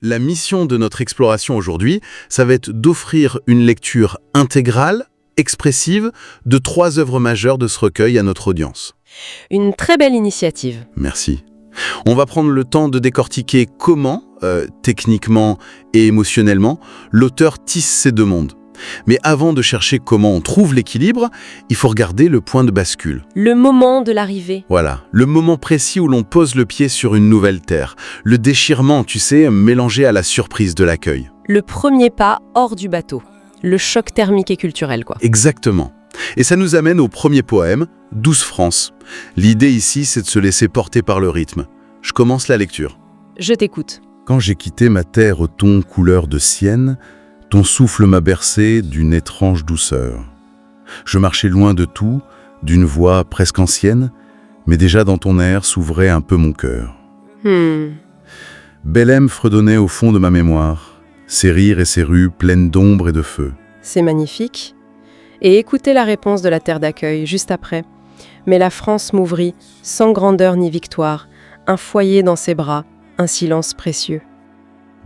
La mission de notre exploration aujourd'hui, ça va être d'offrir une lecture intégrale, expressive, de 3 œuvres majeures de ce recueil à notre audience. Une très belle initiative. Merci. On va prendre le temps de décortiquer comment, techniquement et émotionnellement, l'auteur tisse ces deux mondes. Mais avant de chercher comment on trouve l'équilibre, il faut regarder le point de bascule. Le moment de l'arrivée. Voilà, le moment précis où l'on pose le pied sur une nouvelle terre. Le déchirement, tu sais, mélangé à la surprise de l'accueil. Le premier pas hors du bateau. Le choc thermique et culturel, quoi. Exactement. Et ça nous amène au premier poème, Douce France. L'idée ici, c'est de se laisser porter par le rythme. Je commence la lecture. Je t'écoute. Quand j'ai quitté ma terre au ton couleur de sienne, ton souffle m'a bercé d'une étrange douceur. Je marchais loin de tout, d'une voix presque ancienne, mais déjà dans ton air s'ouvrait un peu mon cœur. Belém fredonnait au fond de ma mémoire, ses rires et ses rues pleines d'ombre et de feu. C'est magnifique. Et écoutez la réponse de la terre d'accueil, juste après. Mais la France m'ouvrit, sans grandeur ni victoire, un foyer dans ses bras, un silence précieux.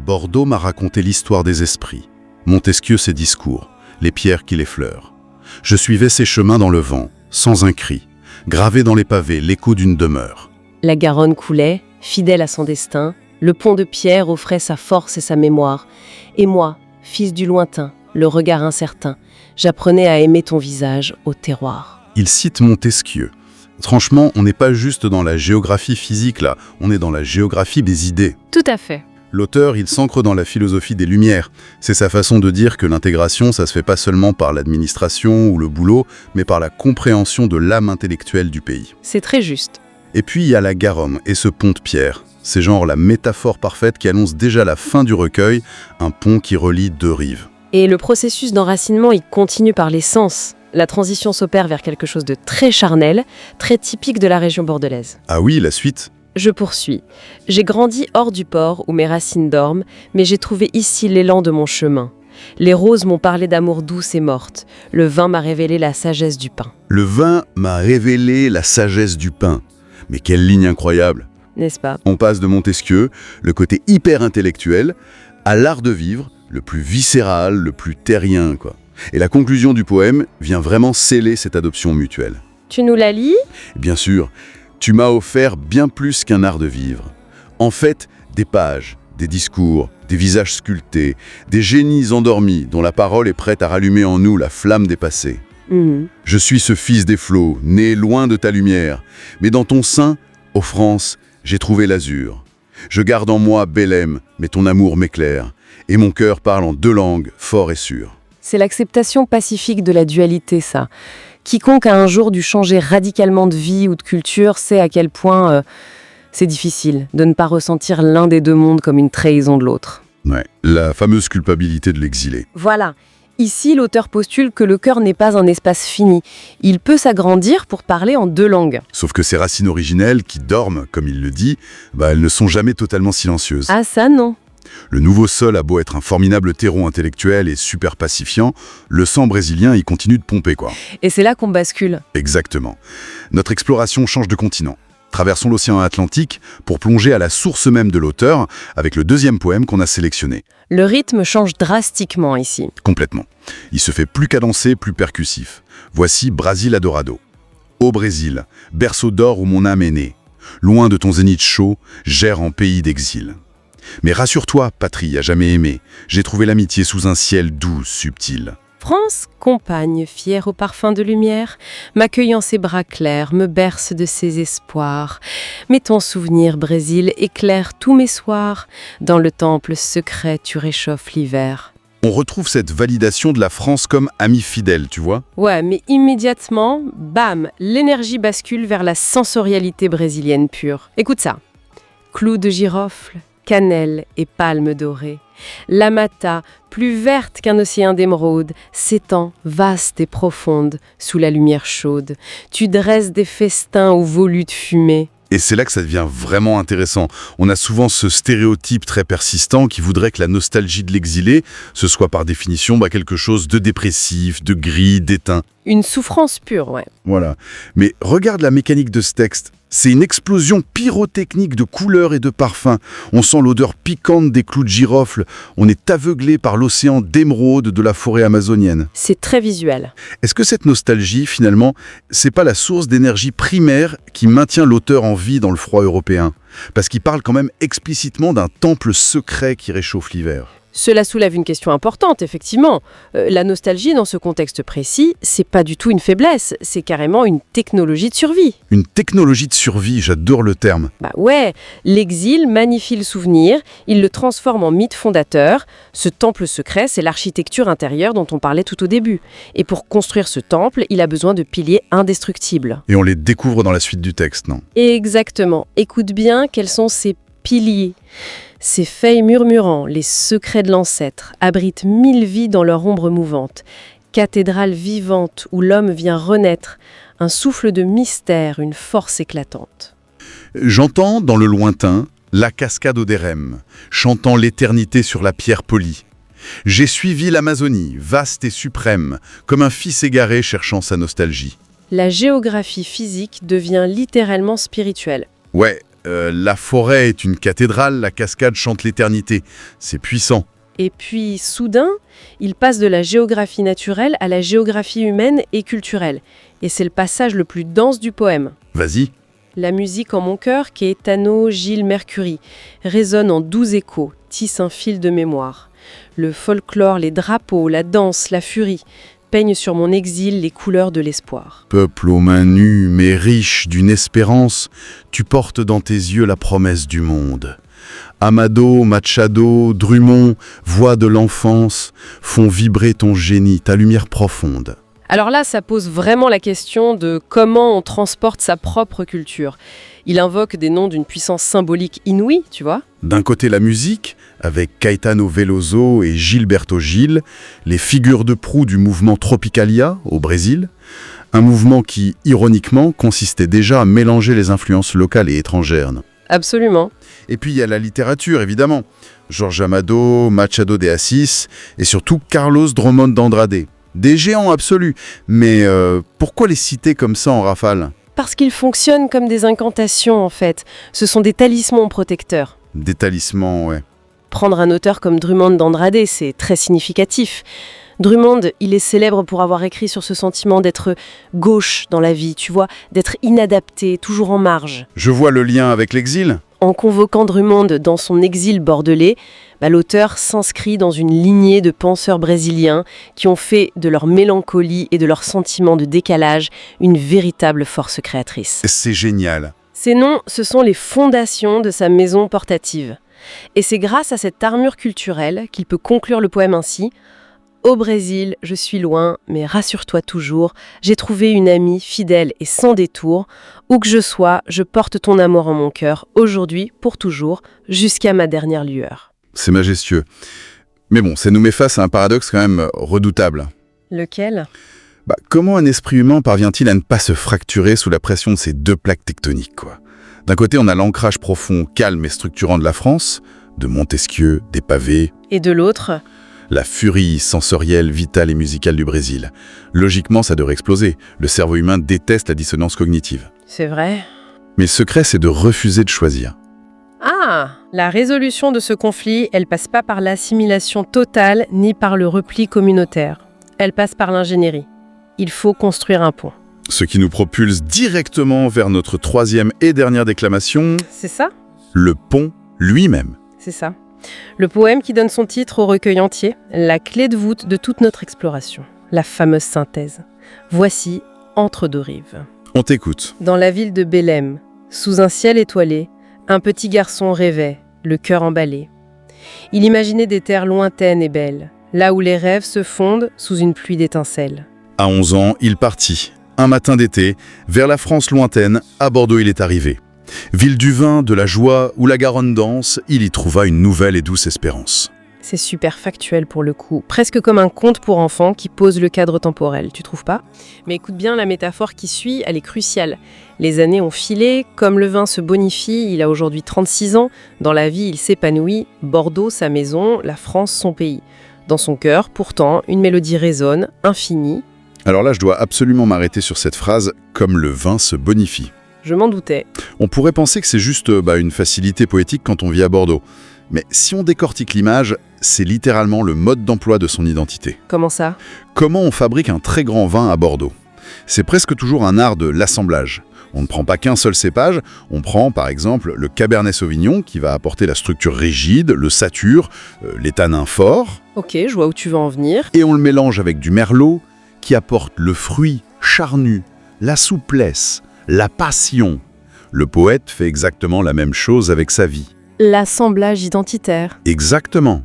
Bordeaux m'a raconté l'histoire des esprits, Montesquieu ses discours, les pierres qui l'effleurent. Je suivais ses chemins dans le vent, sans un cri, gravé dans les pavés l'écho d'une demeure. La Garonne coulait, fidèle à son destin, le pont de pierre offrait sa force et sa mémoire. Et moi, fils du lointain, le regard incertain, j'apprenais à aimer ton visage au terroir. Il cite Montesquieu. Franchement, on n'est pas juste dans la géographie physique là, on est dans la géographie des idées. Tout à fait. L'auteur, il s'ancre dans la philosophie des Lumières. C'est sa façon de dire que l'intégration, ça se fait pas seulement par l'administration ou le boulot, mais par la compréhension de l'âme intellectuelle du pays. C'est très juste. Et puis il y a la Garonne et ce pont de pierre. C'est genre la métaphore parfaite qui annonce déjà la fin du recueil, un pont qui relie 2 rives. Et le processus d'enracinement, il continue par les sens. La transition s'opère vers quelque chose de très charnel, très typique de la région bordelaise. Ah oui, la suite. Je poursuis. J'ai grandi hors du port où mes racines dorment, mais j'ai trouvé ici l'élan de mon chemin. Les roses m'ont parlé d'amour douce et morte. Le vin m'a révélé la sagesse du pain. Le vin m'a révélé la sagesse du pain. Mais quelle ligne incroyable! N'est-ce pas? On passe de Montesquieu, le côté hyper intellectuel, à l'art de vivre, le plus viscéral, le plus terrien, quoi. Et la conclusion du poème vient vraiment sceller cette adoption mutuelle. Tu nous la lis? Bien sûr, tu m'as offert bien plus qu'un art de vivre. En fait, des pages, des discours, des visages sculptés, des génies endormis dont la parole est prête à rallumer en nous la flamme des passés. Je suis ce fils des flots, né loin de ta lumière, mais dans ton sein, ô France, j'ai trouvé l'azur. Je garde en moi Belém, mais ton amour m'éclaire, et mon cœur parle en 2 langues, fort et sûr. C'est l'acceptation pacifique de la dualité, ça. Quiconque a un jour dû changer radicalement de vie ou de culture sait à quel point c'est difficile de ne pas ressentir l'un des 2 mondes comme une trahison de l'autre. Ouais, la fameuse culpabilité de l'exilé. Voilà. Ici, l'auteur postule que le cœur n'est pas un espace fini. Il peut s'agrandir pour parler en 2 langues. Sauf que ces racines originelles, qui dorment, comme il le dit, elles ne sont jamais totalement silencieuses. Ah ça, non. Le nouveau sol a beau être un formidable terreau intellectuel et super pacifiant, le sang brésilien y continue de pomper, quoi. Et c'est là qu'on bascule. Exactement. Notre exploration change de continent. Traversons l'océan Atlantique pour plonger à la source même de l'auteur avec le 2e poème qu'on a sélectionné. Le rythme change drastiquement ici. Complètement. Il se fait plus cadencé, plus percussif. Voici Brasil Adorado. Ô Brésil, berceau d'or où mon âme est née. Loin de ton zénith chaud, j'erre en pays d'exil. Mais rassure-toi, patrie à jamais aimée, j'ai trouvé l'amitié sous un ciel doux, subtil. France, compagne, fière au parfum de lumière, m'accueillant ses bras clairs, me berce de ses espoirs. Mais ton souvenir, Brésil, éclaire tous mes soirs. Dans le temple secret, tu réchauffes l'hiver. On retrouve cette validation de la France comme amie fidèle, tu vois? Ouais, mais immédiatement, bam, l'énergie bascule vers la sensorialité brésilienne pure. Écoute ça. Clous de girofle, cannelle et palmes dorées. La mata, plus verte qu'un océan d'émeraude, s'étend, vaste et profonde, sous la lumière chaude. Tu dresses des festins aux volutes fumées. Et c'est là que ça devient vraiment intéressant. On a souvent ce stéréotype très persistant qui voudrait que la nostalgie de l'exilé, ce soit par définition quelque chose de dépressif, de gris, d'éteint. Une souffrance pure, ouais. Voilà. Mais regarde la mécanique de ce texte. C'est une explosion pyrotechnique de couleurs et de parfums. On sent l'odeur piquante des clous de girofle. On est aveuglé par l'océan d'émeraude de la forêt amazonienne. C'est très visuel. Est-ce que cette nostalgie, finalement, c'est pas la source d'énergie primaire qui maintient l'auteur en vie dans le froid européen? Parce qu'il parle quand même explicitement d'un temple secret qui réchauffe l'hiver. Cela soulève une question importante, effectivement. La nostalgie, dans ce contexte précis, c'est pas du tout une faiblesse, c'est carrément une technologie de survie. Une technologie de survie, j'adore le terme. Bah ouais, l'exil magnifie le souvenir, il le transforme en mythe fondateur. Ce temple secret, c'est l'architecture intérieure dont on parlait tout au début. Et pour construire ce temple, il a besoin de piliers indestructibles. Et on les découvre dans la suite du texte, non? Exactement. Écoute bien quels sont ces piliers. Ces feuilles murmurants, les secrets de l'ancêtre, abritent 1000 vies dans leur ombre mouvante. Cathédrale vivante où l'homme vient renaître, un souffle de mystère, une force éclatante. J'entends dans le lointain la cascade Odérem, chantant l'éternité sur la pierre polie. J'ai suivi l'Amazonie, vaste et suprême, comme un fils égaré cherchant sa nostalgie. La géographie physique devient littéralement spirituelle. Ouais, la forêt est une cathédrale, la cascade chante l'éternité. C'est puissant. Et puis, soudain, il passe de la géographie naturelle à la géographie humaine et culturelle. Et c'est le passage le plus dense du poème. Vas-y. La musique en mon cœur, Caetano, Gilles, Mercury, résonne en 12 échos, tisse un fil de mémoire. Le folklore, les drapeaux, la danse, la furie peignent sur mon exil les couleurs de l'espoir. Peuple aux mains nues, mais riche d'une espérance, tu portes dans tes yeux la promesse du monde. Amado, Machado, Drummond, voix de l'enfance, font vibrer ton génie, ta lumière profonde. Alors là, ça pose vraiment la question de comment on transporte sa propre culture. Il invoque des noms d'une puissance symbolique inouïe, tu vois. D'un côté la musique, avec Caetano Veloso et Gilberto Gil, les figures de proue du mouvement Tropicalia au Brésil, un mouvement qui, ironiquement, consistait déjà à mélanger les influences locales et étrangères. Absolument. Et puis il y a la littérature, évidemment. Jorge Amado, Machado de Assis et surtout Carlos Drummond d'Andrade. Des géants absolus. Mais pourquoi les citer comme ça en rafale? Parce qu'ils fonctionnent comme des incantations, en fait. Ce sont des talismans protecteurs. Des talismans, ouais. Prendre un auteur comme Drummond d'Andrade, c'est très significatif. Drummond, il est célèbre pour avoir écrit sur ce sentiment d'être gauche dans la vie, tu vois, d'être inadapté, toujours en marge. Je vois le lien avec l'exil. En convoquant Drummond dans son exil bordelais, l'auteur s'inscrit dans une lignée de penseurs brésiliens qui ont fait de leur mélancolie et de leur sentiment de décalage une véritable force créatrice. C'est génial. Ces noms, ce sont les fondations de sa maison portative. Et c'est grâce à cette armure culturelle qu'il peut conclure le poème ainsi. Au Brésil, je suis loin, mais rassure-toi toujours, j'ai trouvé une amie fidèle et sans détour. Où que je sois, je porte ton amour en mon cœur, aujourd'hui, pour toujours, jusqu'à ma dernière lueur. C'est majestueux. Mais bon, ça nous met face à un paradoxe quand même redoutable. Lequel ? Comment un esprit humain parvient-il à ne pas se fracturer sous la pression de ces deux plaques tectoniques, quoi ? D'un côté, on a l'ancrage profond, calme et structurant de la France, de Montesquieu, des pavés. Et de l'autre ? La furie sensorielle, vitale et musicale du Brésil. Logiquement, ça devrait exploser. Le cerveau humain déteste la dissonance cognitive. C'est vrai. Mais le secret, c'est de refuser de choisir. Ah ! La résolution de ce conflit, elle passe pas par l'assimilation totale ni par le repli communautaire. Elle passe par l'ingénierie. Il faut construire un pont. Ce qui nous propulse directement vers notre troisième et dernière déclamation. C'est ça ? Le pont lui-même. C'est ça. Le poème qui donne son titre au recueil entier, la clé de voûte de toute notre exploration, la fameuse synthèse. Voici Entre deux rives. On t'écoute. Dans la ville de Belém, sous un ciel étoilé, un petit garçon rêvait, le cœur emballé. Il imaginait des terres lointaines et belles, là où les rêves se fondent sous une pluie d'étincelles. À 11 ans, il partit. Un matin d'été, vers la France lointaine, à Bordeaux il est arrivé. Ville du vin, de la joie, où la Garonne danse, il y trouva une nouvelle et douce espérance. C'est super factuel pour le coup, presque comme un conte pour enfants qui pose le cadre temporel, tu trouves pas ? Mais écoute bien, la métaphore qui suit, elle est cruciale. Les années ont filé, comme le vin se bonifie, il a aujourd'hui 36 ans, dans la vie il s'épanouit, Bordeaux sa maison, la France son pays. Dans son cœur, pourtant, une mélodie résonne, infinie, Alors là, je dois absolument m'arrêter sur cette phrase « comme le vin se bonifie ». Je m'en doutais. On pourrait penser que c'est juste une facilité poétique quand on vit à Bordeaux. Mais si on décortique l'image, c'est littéralement le mode d'emploi de son identité. Comment ça? Comment on fabrique un très grand vin à Bordeaux? C'est presque toujours un art de l'assemblage. On ne prend pas qu'un seul cépage, on prend par exemple le Cabernet Sauvignon qui va apporter la structure rigide, le sature, les tanins forts. Ok, je vois où tu veux en venir. Et on le mélange avec du Merlot qui apporte le fruit charnu, la souplesse, la passion. Le poète fait exactement la même chose avec sa vie. L'assemblage identitaire. Exactement.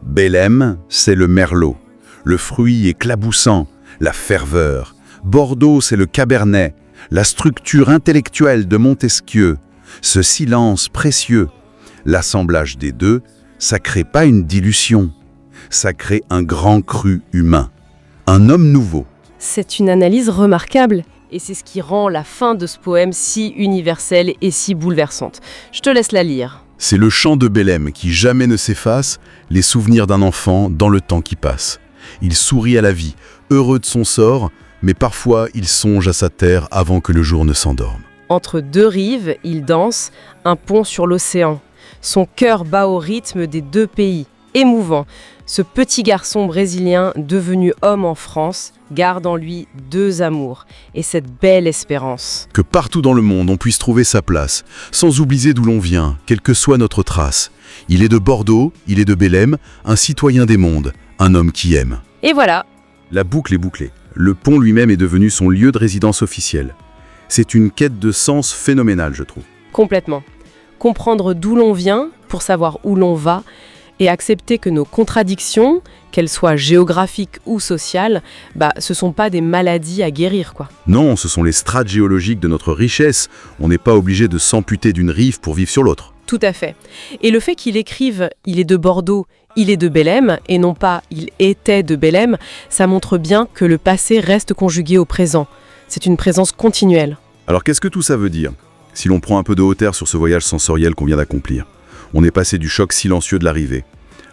Belém, c'est le Merlot. Le fruit éclaboussant, la ferveur. Bordeaux, c'est le Cabernet. La structure intellectuelle de Montesquieu. Ce silence précieux. L'assemblage des deux, ça crée pas une dilution. Ça crée un grand cru humain. Un homme nouveau. C'est une analyse remarquable. Et c'est ce qui rend la fin de ce poème si universelle et si bouleversante. Je te laisse la lire. C'est le chant de Belém qui jamais ne s'efface, les souvenirs d'un enfant dans le temps qui passe. Il sourit à la vie, heureux de son sort, mais parfois il songe à sa terre avant que le jour ne s'endorme. Entre deux rives, il danse, un pont sur l'océan. Son cœur bat au rythme des deux pays. Émouvant, ce petit garçon brésilien devenu homme en France garde en lui deux amours et cette belle espérance. Que partout dans le monde on puisse trouver sa place, sans oublier d'où l'on vient, quelle que soit notre trace. Il est de Bordeaux, il est de Belém, un citoyen des mondes, un homme qui aime. Et voilà. La boucle est bouclée. Le pont lui-même est devenu son lieu de résidence officiel. C'est une quête de sens phénoménale, je trouve. Complètement. Comprendre d'où l'on vient pour savoir où l'on va et accepter que nos contradictions, qu'elles soient géographiques ou sociales, ce sont pas des maladies à guérir, quoi. Non, ce sont les strates géologiques de notre richesse. On n'est pas obligé de s'amputer d'une rive pour vivre sur l'autre. Tout à fait. Et le fait qu'il écrive « il est de Bordeaux », « il est de Belém » et non pas « il était de Belém », ça montre bien que le passé reste conjugué au présent. C'est une présence continuelle. Alors qu'est-ce que tout ça veut dire? Si l'on prend un peu de hauteur sur ce voyage sensoriel qu'on vient d'accomplir, on est passé du choc silencieux de l'arrivée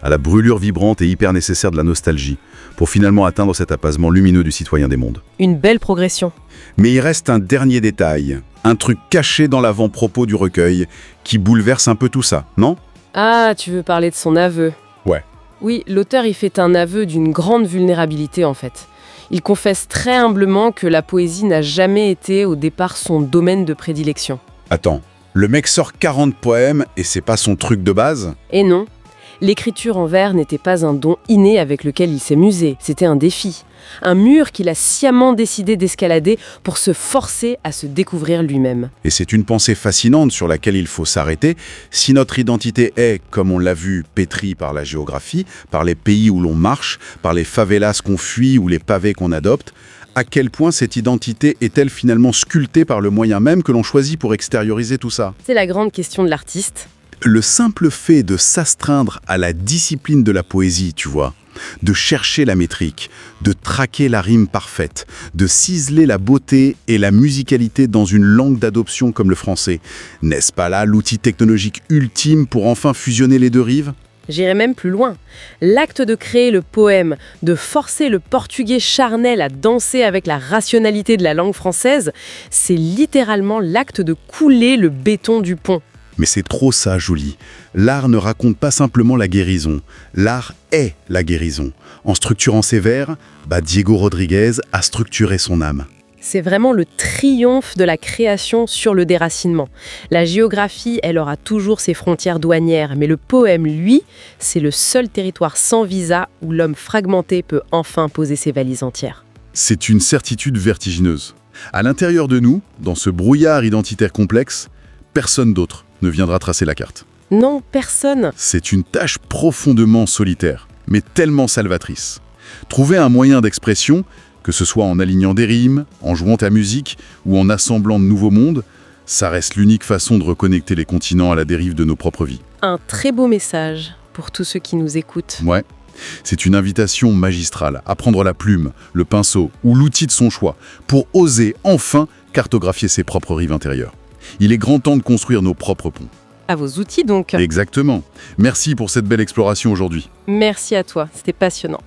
à la brûlure vibrante et hyper nécessaire de la nostalgie, pour finalement atteindre cet apaisement lumineux du citoyen des mondes. Une belle progression. Mais il reste un dernier détail, un truc caché dans l'avant-propos du recueil, qui bouleverse un peu tout ça, non? Ah, tu veux parler de son aveu? Ouais. Oui, l'auteur y fait un aveu d'une grande vulnérabilité en fait. Il confesse très humblement que la poésie n'a jamais été au départ son domaine de prédilection. Attends, le mec sort 40 poèmes et c'est pas son truc de base? Et non. L'écriture en vers n'était pas un don inné avec lequel il s'est musé, c'était un défi. Un mur qu'il a sciemment décidé d'escalader pour se forcer à se découvrir lui-même. Et c'est une pensée fascinante sur laquelle il faut s'arrêter. Si notre identité est, comme on l'a vu, pétrie par la géographie, par les pays où l'on marche, par les favelas qu'on fuit ou les pavés qu'on adopte, à quel point cette identité est-elle finalement sculptée par le moyen même que l'on choisit pour extérioriser tout ça? C'est la grande question de l'artiste. Le simple fait de s'astreindre à la discipline de la poésie, tu vois, de chercher la métrique, de traquer la rime parfaite, de ciseler la beauté et la musicalité dans une langue d'adoption comme le français, n'est-ce pas là l'outil technologique ultime pour enfin fusionner les deux rives? J'irai même plus loin. L'acte de créer le poème, de forcer le portugais charnel à danser avec la rationalité de la langue française, c'est littéralement l'acte de couler le béton du pont. Mais c'est trop ça, Julie. L'art ne raconte pas simplement la guérison. L'art est la guérison. En structurant ses vers, Diego Rodriguez a structuré son âme. C'est vraiment le triomphe de la création sur le déracinement. La géographie, elle aura toujours ses frontières douanières, mais le poème, lui, c'est le seul territoire sans visa où l'homme fragmenté peut enfin poser ses valises entières. C'est une certitude vertigineuse. À l'intérieur de nous, dans ce brouillard identitaire complexe, personne d'autre ne viendra tracer la carte. Non, personne. C'est une tâche profondément solitaire, mais tellement salvatrice. Trouver un moyen d'expression, que ce soit en alignant des rimes, en jouant ta musique ou en assemblant de nouveaux mondes, ça reste l'unique façon de reconnecter les continents à la dérive de nos propres vies. Un très beau message pour tous ceux qui nous écoutent. Ouais, c'est une invitation magistrale à prendre la plume, le pinceau ou l'outil de son choix pour oser enfin cartographier ses propres rives intérieures. Il est grand temps de construire nos propres ponts. À vos outils donc. Exactement. Merci pour cette belle exploration aujourd'hui. Merci à toi, c'était passionnant.